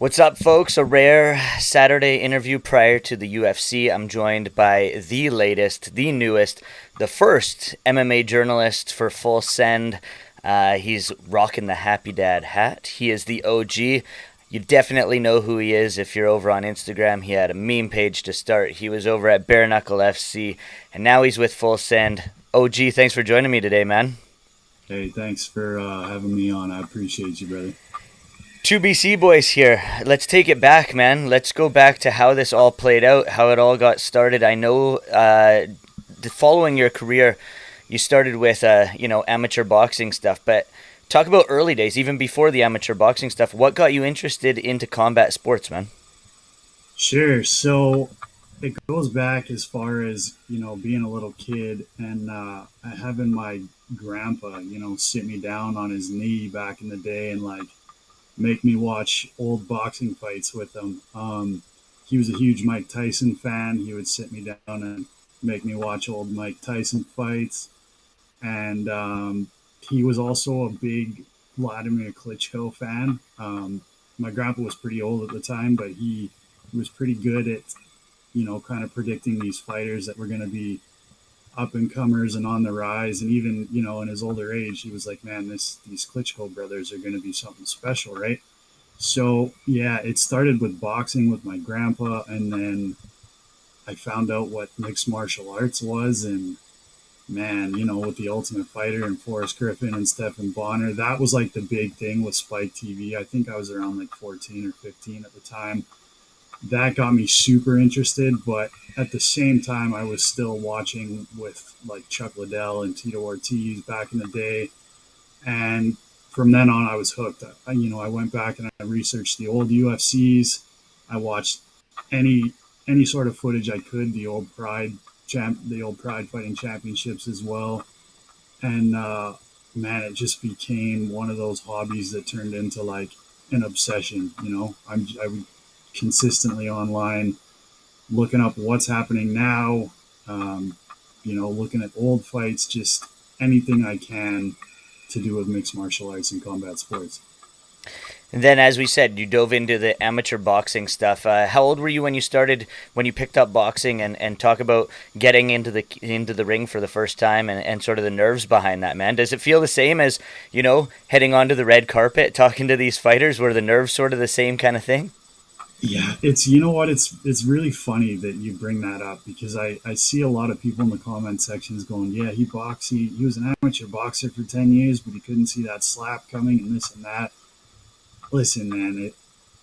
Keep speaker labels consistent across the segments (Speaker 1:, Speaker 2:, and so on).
Speaker 1: What's up, folks? A rare Saturday interview prior to the UFC. I'm joined by the latest, the newest, the first MMA journalist for Full Send. He's rocking the Happy Dad hat. He is the OG. You definitely know who he is if you're over on Instagram. He had a meme page to start. He was over at Bare Knuckle FC, and now he's with Full Send. OG, thanks for joining me today, man.
Speaker 2: Hey, thanks for having me on. I appreciate you, brother.
Speaker 1: Two BC boys here. Let's take it back, man. Let's go back to how this all played out, how it all got started. I know following your career, you started with amateur boxing stuff, but talk about early days, even before the amateur boxing stuff. What got you interested into combat sports, man?
Speaker 2: Sure. So it goes back as far as, being a little kid and having my grandpa, sit me down on his knee back in the day and make me watch old boxing fights with him. He was a huge Mike Tyson fan. He would sit me down and make me watch old Mike Tyson fights. And he was also a big Vladimir Klitschko fan. My grandpa was pretty old at the time, but he was pretty good at, kind of predicting these fighters that were going to be up and comers and on the rise. And even, in his older age, he was like, man, these Klitschko brothers are going to be something special, right? So, yeah, it started with boxing with my grandpa. And then I found out what mixed martial arts was. And man, with the Ultimate Fighter and Forrest Griffin and Stephen Bonner, that was like the big thing with Spike TV. I think I was around like 14 or 15 at the time. That got me super interested, but at the same time, I was still watching with like Chuck Liddell and Tito Ortiz back in the day. And from then on, I was hooked. I went back and I researched the old UFCs. I watched any sort of footage I could, the old Pride Fighting Championships as well. And man, it just became one of those hobbies that turned into like an obsession. I would consistently online looking up what's happening now, looking at old fights, just anything I can to do with mixed martial arts and combat sports.
Speaker 1: And then, as we said, you dove into the amateur boxing stuff. How old were you when you picked up boxing, and talk about getting into the ring for the first time and sort of the nerves behind that, man? Does it feel the same as, heading onto the red carpet, talking to these fighters? Were the nerves sort of the same kind of thing?
Speaker 2: Yeah, it's really funny that you bring that up because I see a lot of people in the comment sections going, yeah, he was an amateur boxer for 10 years, but he couldn't see that slap coming and this and that. Listen, man,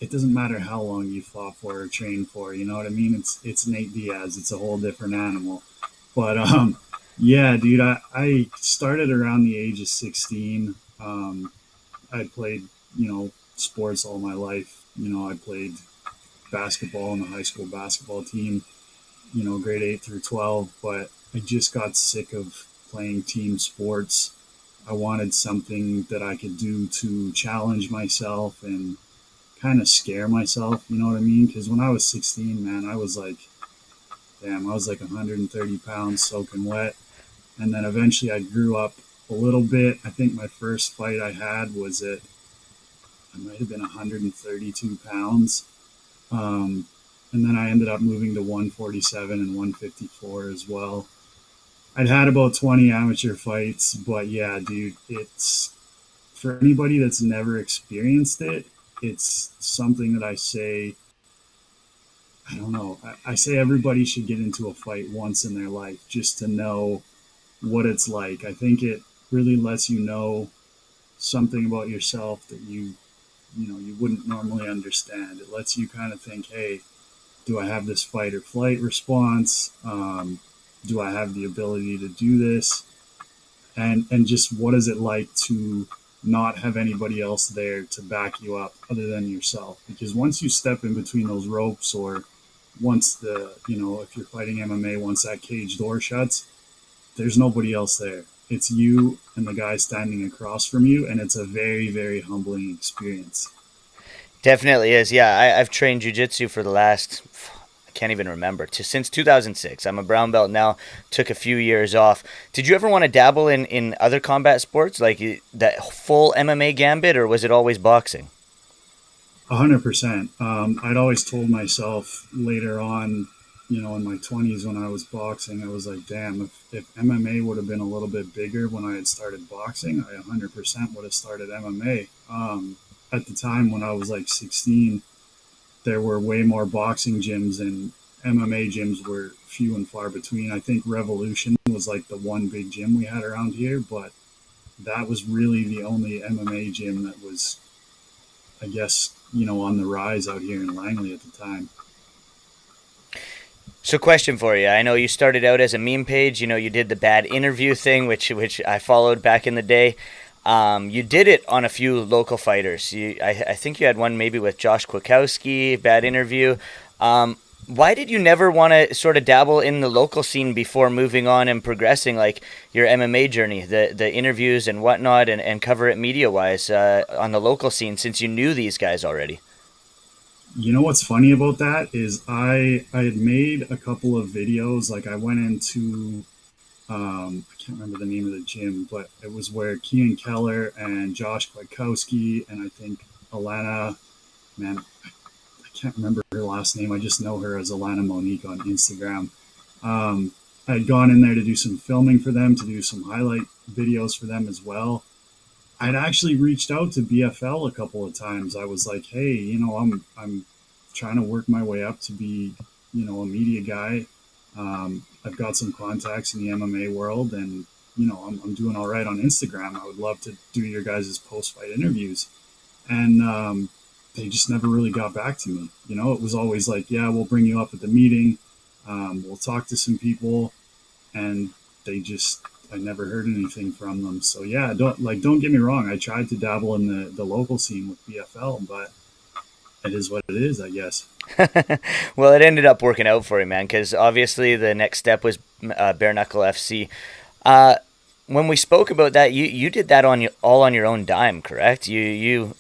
Speaker 2: it doesn't matter how long you fought for or trained for, you know what I mean? It's Nate Diaz. It's a whole different animal. But yeah, dude, I started around the age of 16. I played, sports all my life. I played basketball in the high school basketball team, grade 8 through 12, but I just got sick of playing team sports. I wanted something that I could do to challenge myself and kind of scare myself, you know what I mean? Because when I was 16, man, I was like 130 pounds soaking wet. And then eventually I grew up a little bit. I think my first fight I had I might have been 132 pounds. And then I ended up moving to 147 and 154 as well. I'd had about 20 amateur fights, but yeah, dude, it's for anybody that's never experienced it, it's something that I don't know, I say everybody should get into a fight once in their life just to know what it's like. I think it really lets you know something about yourself that you wouldn't normally understand. It lets you kind of think, hey, do I have this fight or flight response? Do I have the ability to do this? And just what is it like to not have anybody else there to back you up other than yourself? Because once you step in between those ropes, or once if you're fighting MMA, once that cage door shuts, there's nobody else there. It's you and the guy standing across from you, and it's a very, very humbling experience.
Speaker 1: Definitely is. Yeah, I've trained jiu-jitsu for the last, I can't even remember, since 2006. I'm a brown belt now, took a few years off. Did you ever want to dabble in other combat sports, like that full MMA gambit, or was it always boxing?
Speaker 2: 100%. I'd always told myself later on, in my 20s when I was boxing, I was like, damn, if MMA would have been a little bit bigger when I had started boxing, I 100% would have started MMA. At the time when I was like 16, there were way more boxing gyms, and MMA gyms were few and far between. I think Revolution was like the one big gym we had around here, but that was really the only MMA gym that was, I guess, on the rise out here in Langley at the time.
Speaker 1: So, question for you. I know you started out as a meme page. You did the bad interview thing, which I followed back in the day. You did it on a few local fighters. I think you had one maybe with Josh Kwiatkowski, bad interview. Why did you never want to sort of dabble in the local scene before moving on and progressing like your MMA journey, the interviews and whatnot, and cover it media wise on the local scene since you knew these guys already?
Speaker 2: You know what's funny about that is I had made a couple of videos. Like I went into I can't remember the name of the gym, but it was where Kean Keller and Josh Kwiatkowski and I think Alana, man, I can't remember her last name. I just know her as Alana Monique on Instagram. I had gone in there to do some filming for them, to do some highlight videos for them as well. I'd actually reached out to BFL a couple of times. I was like, hey, I'm trying to work my way up to be, a media guy. I've got some contacts in the MMA world, and I'm doing all right on Instagram. I would love to do your guys' post-fight interviews, and they just never really got back to me. It was always like, yeah, we'll bring you up at the meeting, we'll talk to some people, and I never heard anything from them. So yeah, don't get me wrong. I tried to dabble in the local scene with BFL, but it is what it is, I guess.
Speaker 1: Well, it ended up working out for you, man, because obviously the next step was Bare Knuckle FC. Uh, when we spoke about that, you did that all on your own dime, correct? You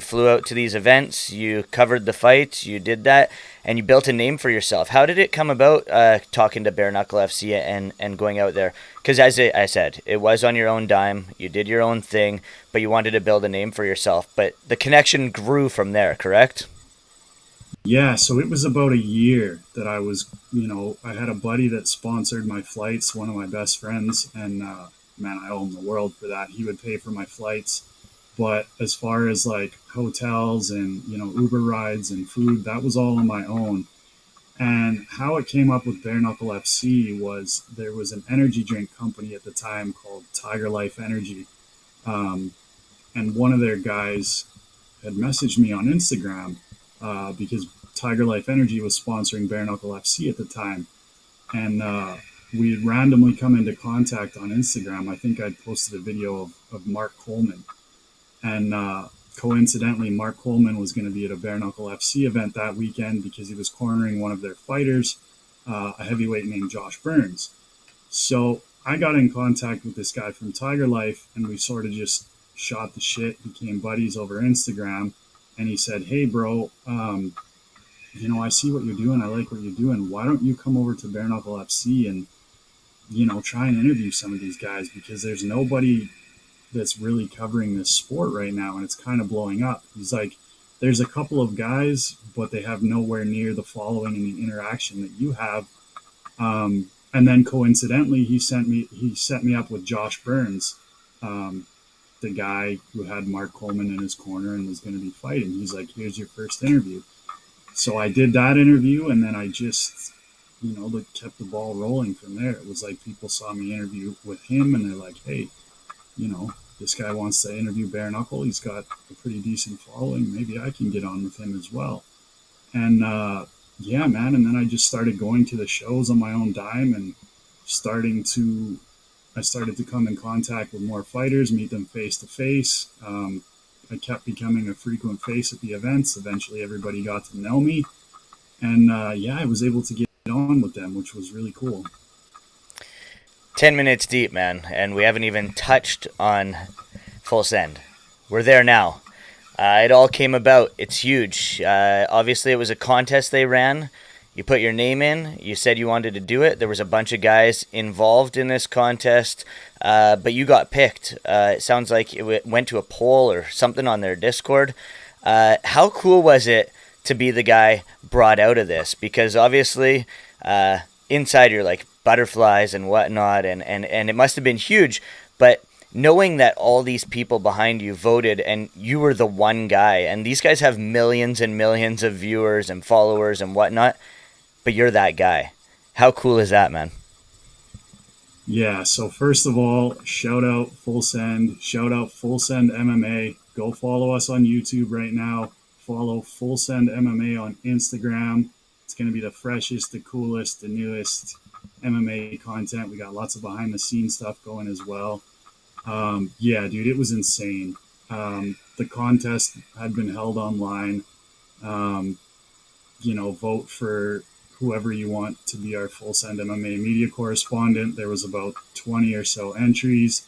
Speaker 1: flew out to these events, you covered the fights, you did that, and you built a name for yourself. How did it come about talking to Bare Knuckle FC and going out there? Because as I said, it was on your own dime. You did your own thing, but you wanted to build a name for yourself. But the connection grew from there, correct?
Speaker 2: Yeah, so it was about a year that I was, I had a buddy that sponsored my flights, one of my best friends, and man, I owe him the world for that. He would pay for my flights. But as far as like hotels and, Uber rides and food, that was all on my own. And how it came up with Bare Knuckle FC was there was an energy drink company at the time called Tiger Life Energy. Um, and one of their guys had messaged me on Instagram because Tiger Life Energy was sponsoring Bare Knuckle FC at the time. And we had randomly come into contact on Instagram. I think I'd posted a video of Mark Coleman. And coincidentally, Mark Coleman was going to be at a Bare Knuckle FC event that weekend because he was cornering one of their fighters, a heavyweight named Josh Burns. So I got in contact with this guy from Tiger Life, and we sort of just shot the shit, became buddies over Instagram. And he said, hey, bro, I see what you're doing. I like what you're doing. Why don't you come over to Bare Knuckle FC and, try and interview some of these guys, because there's nobody that's really covering this sport right now, and it's kind of blowing up. He's like, there's a couple of guys, but they have nowhere near the following and the interaction that you have. And then coincidentally, he set me up with Josh Burns, the guy who had Mark Coleman in his corner and was going to be fighting. He's like, here's your first interview. So I did that interview, and then I just, kept the ball rolling from there. It was like people saw me interview with him, and they're like, hey, this guy wants to interview Bare Knuckle. He's got a pretty decent following. Maybe I can get on with him as well. And yeah, man. And then I just started going to the shows on my own dime and I started to come in contact with more fighters, meet them face to face. I kept becoming a frequent face at the events. Eventually everybody got to know me. And yeah, I was able to get on with them, which was really cool.
Speaker 1: 10 minutes deep, man, and we haven't even touched on Full Send. We're there now. It all came about. It's huge. Obviously, it was a contest they ran. You put your name in. You said you wanted to do it. There was a bunch of guys involved in this contest, but you got picked. It sounds like it went to a poll or something on their Discord. How cool was it to be the guy brought out of this? Because obviously, inside you're like butterflies and whatnot, and it must have been huge. But knowing that all these people behind you voted and you were the one guy, and these guys have millions and millions of viewers and followers and whatnot, but you're that guy. How cool is that, man?
Speaker 2: Yeah, so first of all, shout out Full Send MMA. Go follow us on YouTube right now. Follow Full Send MMA on Instagram. It's going to be the freshest, the coolest, the newest MMA content. We got lots of behind the scenes stuff going as well. Yeah, dude, it was insane. The contest had been held online. Um, Vote for whoever you want to be our Full Send MMA media correspondent. There was about 20 or so entries.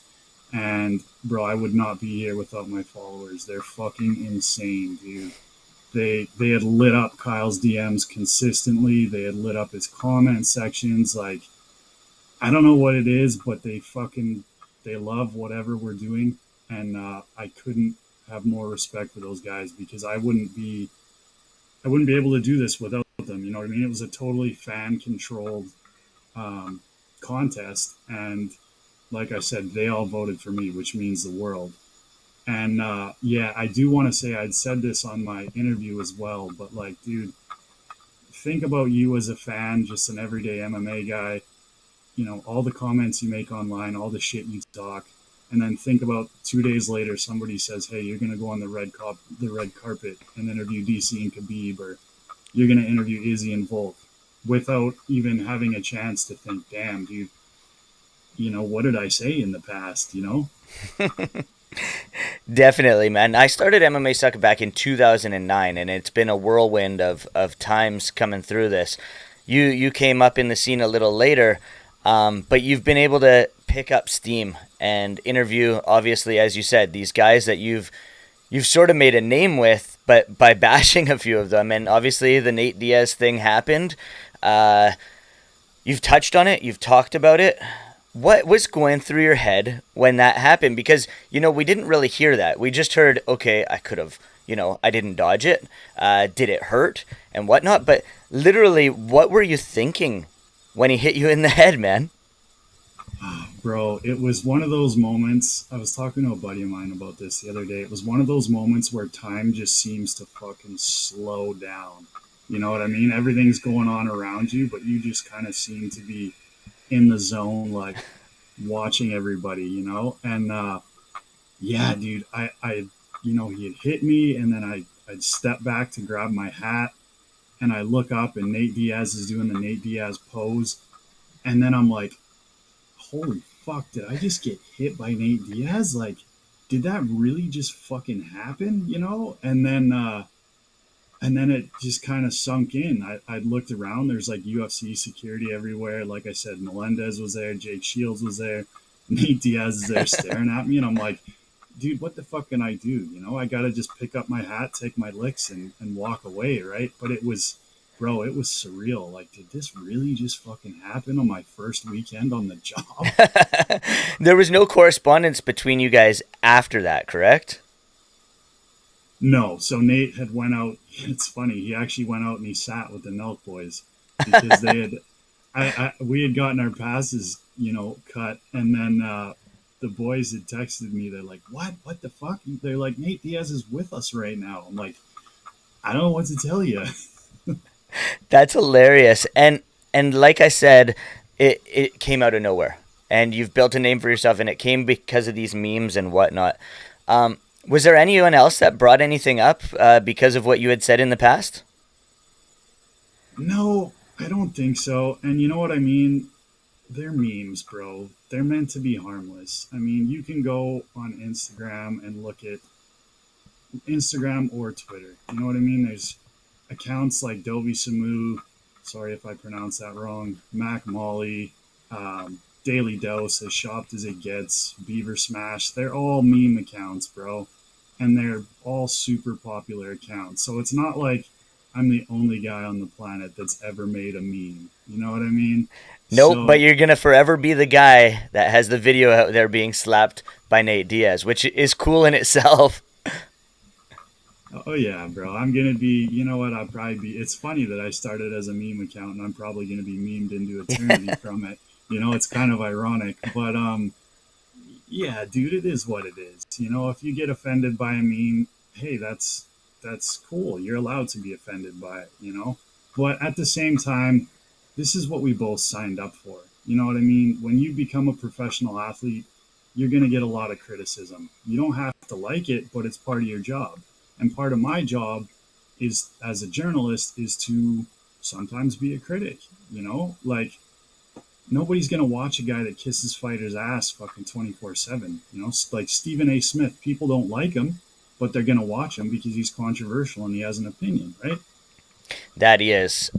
Speaker 2: And bro, I would not be here without my followers. They're fucking insane, dude. They had lit up Kyle's DMs consistently. They had lit up his comment sections. Like, I don't know what it is, but they love whatever we're doing, and I couldn't have more respect for those guys because I wouldn't be able to do this without them. You know what I mean? It was a totally fan controlled um, contest, and like I said, they all voted for me, which means the world. And yeah, I do want to say I'd said this on my interview as well, but like, dude, think about you as a fan, just an everyday MMA guy. All the comments you make online, all the shit you talk, and then think about 2 days later, somebody says, "Hey, you're gonna go on the red carpet and interview DC and Khabib, or you're gonna interview Izzy and Volk," without even having a chance to think, "Damn, dude, what did I say in the past?"
Speaker 1: Definitely, man. I started MMA Sucker back in 2009, and it's been a whirlwind of times coming through this. You came up in the scene a little later, but you've been able to pick up steam and interview, obviously, as you said, these guys that you've sort of made a name with, but by bashing a few of them. And obviously, the Nate Diaz thing happened. Uh, you've touched on it. You've talked about it. What was going through your head when that happened? Because, we didn't really hear that. We just heard, okay, I could have, I didn't dodge it. Did it hurt and whatnot? But literally, what were you thinking when he hit you in the head, man?
Speaker 2: Bro, it was one of those moments. I was talking to a buddy of mine about this the other day. It was one of those moments where time just seems to fucking slow down. You know what I mean? Everything's going on around you, but you just kind of seem to be in the zone, like watching everybody, And yeah, dude, he had hit me, and then I'd step back to grab my hat, and I look up, and Nate Diaz is doing the Nate Diaz pose, and then I'm like, holy fuck, did I just get hit by Nate Diaz? Like, did that really just fucking happen? And then it just kind of sunk in. I looked around. There's like UFC security everywhere. Like I said, Melendez was there. Jake Shields was there. Nate Diaz is there staring at me. And I'm like, dude, what the fuck can I do? I got to just pick up my hat, take my licks, and walk away, right? But bro, it was surreal. Like, did this really just fucking happen on my first weekend on the job?
Speaker 1: There was no correspondence between you guys after that, correct?
Speaker 2: No. So Nate had went out. It's funny. He actually went out and he sat with the Nelk boys because we had gotten our passes, cut. And then the boys had texted me. They're like, what the fuck? They're like, Nate Diaz is with us right now. I'm like, I don't know what to tell you.
Speaker 1: That's hilarious. And like I said, it came out of nowhere. And you've built a name for yourself, and it came because of these memes and whatnot. Was there anyone else that brought anything up because of what you had said in the past?
Speaker 2: No, I don't think so. And you know what I mean? They're memes, bro. They're meant to be harmless. I mean, you can go on Instagram and look at Instagram or Twitter. You know what I mean? There's accounts like Dovi Samu, sorry if I pronounced that wrong, Mac Molly, Daily Dose, as shopped as it gets, Beaver Smash. They're all meme accounts, bro. And they're all super popular accounts. So it's not like I'm the only guy on the planet that's ever made a meme. You know what I mean?
Speaker 1: Nope,
Speaker 2: So
Speaker 1: but you're going to forever be the guy that has the video out there being slapped by Nate Diaz, which is cool in itself.
Speaker 2: Oh yeah, bro. I'm gonna be. You know what? I'll probably be. It's funny that I started as a meme account, and I'm probably gonna be memed into eternity from it. It's kind of ironic, but yeah, dude, it is what it is. If you get offended by a meme, hey, that's cool. You're allowed to be offended by it. But at the same time, this is what we both signed up for. You know what I mean? When you become a professional athlete, you're going to get a lot of criticism. You don't have to like it, but it's part of your job. And part of my job is as a journalist is to sometimes be a critic, like nobody's gonna watch a guy that kisses fighters' ass fucking 24/7. Like Stephen A. Smith. People don't like him, but they're gonna watch him because he's controversial and he has an opinion, right?
Speaker 1: That he is.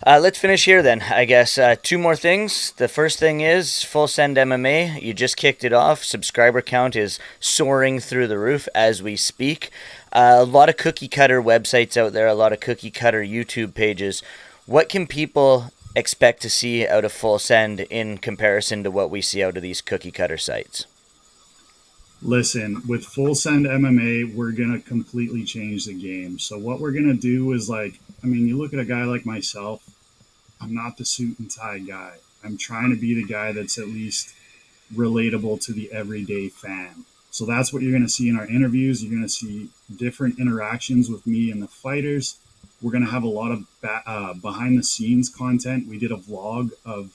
Speaker 1: Let's finish here then. I guess two more things. The first thing is Full Send MMA. You just kicked it off. Subscriber count is soaring through the roof as we speak. A lot of cookie cutter websites out there, a lot of cookie cutter YouTube pages. What can people expect to see out of Full Send in comparison to what we see out of these cookie cutter sites?
Speaker 2: Listen, with Full Send MMA, we're gonna completely change the game. So what we're gonna do is like, I mean, you look at a guy like myself. I'm not the suit and tie guy. I'm trying to be the guy that's at least relatable to the everyday fan. So that's what you're going to see in our interviews. You're going to see different interactions with me and the fighters. We're going to have a lot of behind the scenes content. We did a vlog of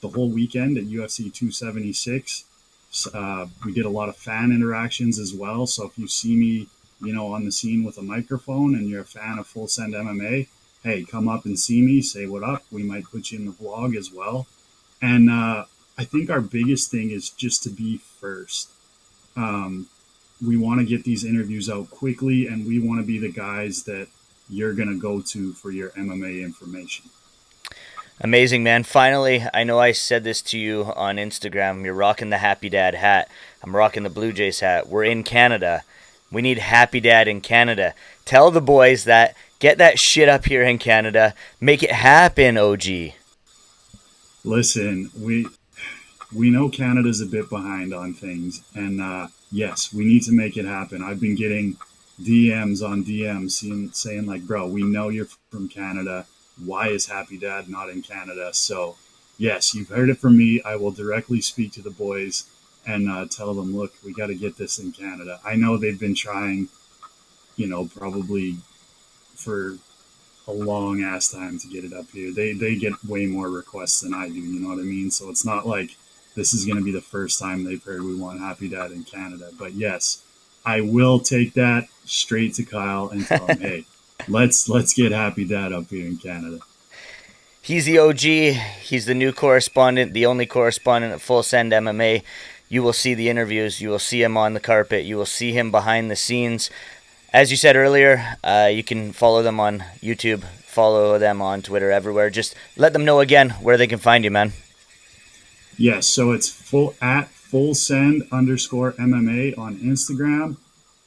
Speaker 2: the whole weekend at UFC 276. We did a lot of fan interactions as well. So if you see me, on the scene with a microphone and you're a fan of Full Send MMA, hey, come up and see me, say what up. We might put you in the vlog as well. And I think our biggest thing is just to be first. We want to get these interviews out quickly, and we want to be the guys that you're going to go to for your MMA information.
Speaker 1: Amazing, man. Finally, I know I said this to you on Instagram. You're rocking the Happy Dad hat. I'm rocking the Blue Jays hat. We're in Canada. We need Happy Dad in Canada. Tell the boys that. Get that shit up here in Canada. Make it happen, OG.
Speaker 2: Listen, we know Canada's a bit behind on things, and yes, we need to make it happen. I've been getting DMs on DMs saying like, bro, we know you're from Canada. Why is Happy Dad not in Canada? So yes, you've heard it from me. I will directly speak to the boys and tell them, look, we got to get this in Canada. I know they've been trying, probably for a long ass time to get it up here. They get way more requests than I do, you know what I mean? So it's not like this is going to be the first time they've heard we want Happy Dad in Canada. But yes, I will take that straight to Kyle and tell him, hey, let's get Happy Dad up here in Canada.
Speaker 1: He's the OG. He's the new correspondent, the only correspondent at Full Send MMA. You will see the interviews. You will see him on the carpet. You will see him behind the scenes. As you said earlier, you can follow them on YouTube, follow them on Twitter, everywhere. Just let them know again where they can find you, man.
Speaker 2: Yes, so it's full send underscore MMA on Instagram.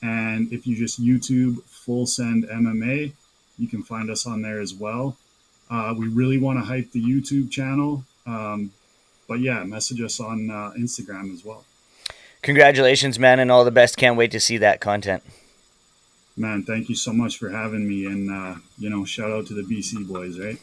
Speaker 2: And if you just YouTube Full Send MMA, you can find us on there as well. We really want to hype the YouTube channel. But yeah, message us on Instagram as well.
Speaker 1: Congratulations, man, and all the best. Can't wait to see that content.
Speaker 2: Man, thank you so much for having me. And, shout out to the BC boys, right?